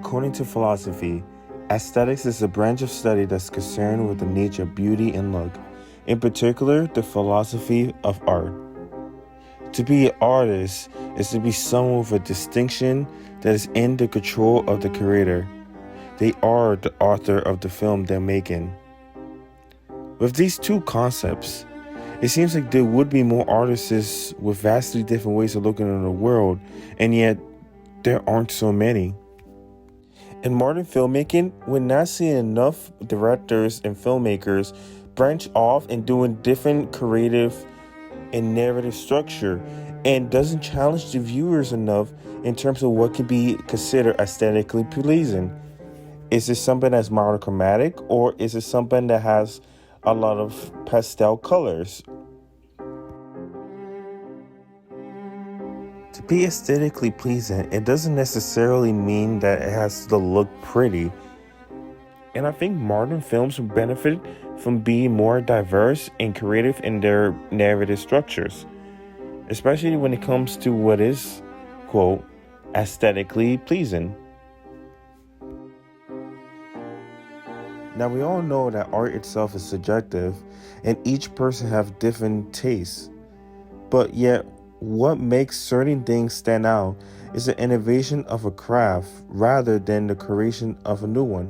According to philosophy, aesthetics is a branch of study that's concerned with the nature of beauty and look, in particular, the philosophy of art. To be an artist is to be someone with a distinction that is in the control of the creator. They are the author of the film they're making. With these two concepts, it seems like there would be more artists with vastly different ways of looking at the world, and yet there aren't so many. In modern filmmaking, we're not seeing enough directors and filmmakers branch off and doing different creative and narrative structure, and doesn't challenge the viewers enough in terms of what can be considered aesthetically pleasing. Is it something that's monochromatic, or is it something that has a lot of pastel colors? To be aesthetically pleasing, it doesn't necessarily mean that it has to look pretty. And I think modern films will benefit from being more diverse and creative in their narrative structures, especially when it comes to what is, quote, aesthetically pleasing. Now, we all know that art itself is subjective and each person has different tastes, but yet what makes certain things stand out is the innovation of a craft rather than the creation of a new one.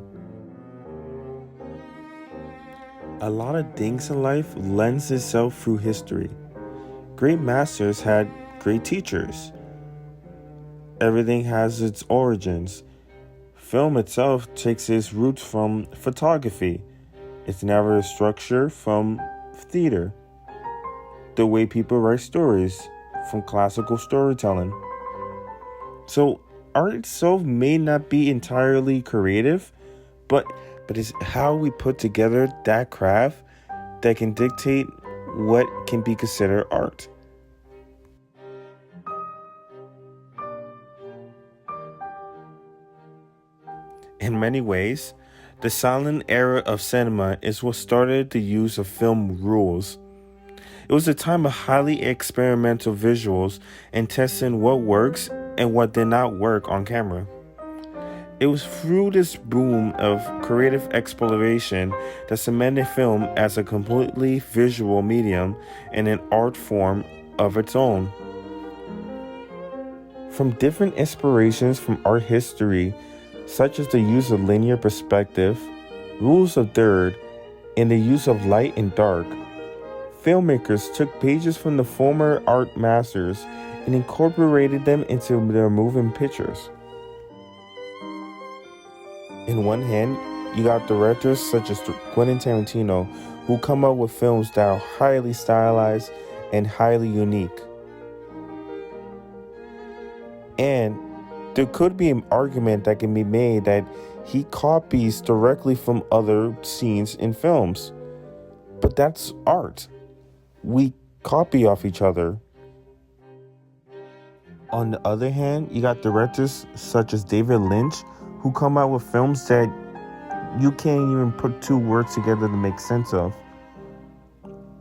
A lot of things in life lends itself through history. Great masters had great teachers. Everything has its origins. Film itself takes its roots from photography, its narrative structure from theater, the way people write stories from classical storytelling. So art itself may not be entirely creative, but it's how we put together that craft that can dictate what can be considered art. In many ways, the silent era of cinema is what started the use of film rules. It was a time of highly experimental visuals and testing what works and what did not work on camera. It was through this boom of creative exploration that cemented film as a completely visual medium and an art form of its own. From different inspirations from art history, such as the use of linear perspective, rules of third, and the use of light and dark, filmmakers took pages from the former art masters and incorporated them into their moving pictures. In one hand, you got directors such as Quentin Tarantino, who come up with films that are highly stylized and highly unique. And there could be an argument that can be made that he copies directly from other scenes in films. But that's art. We copy off each other. On the other hand, you got directors such as David Lynch, who come out with films that you can't even put two words together to make sense of.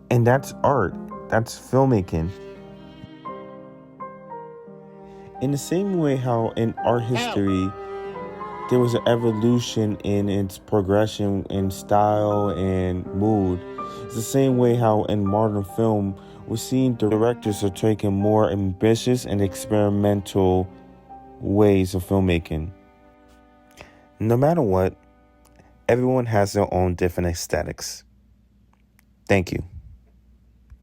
And that's art. That's filmmaking. In the same way how in art history, there was an evolution in its progression in style and mood. It's the same way how in modern film, we're seeing directors are taking more ambitious and experimental ways of filmmaking. No matter what, everyone has their own different aesthetics. Thank you.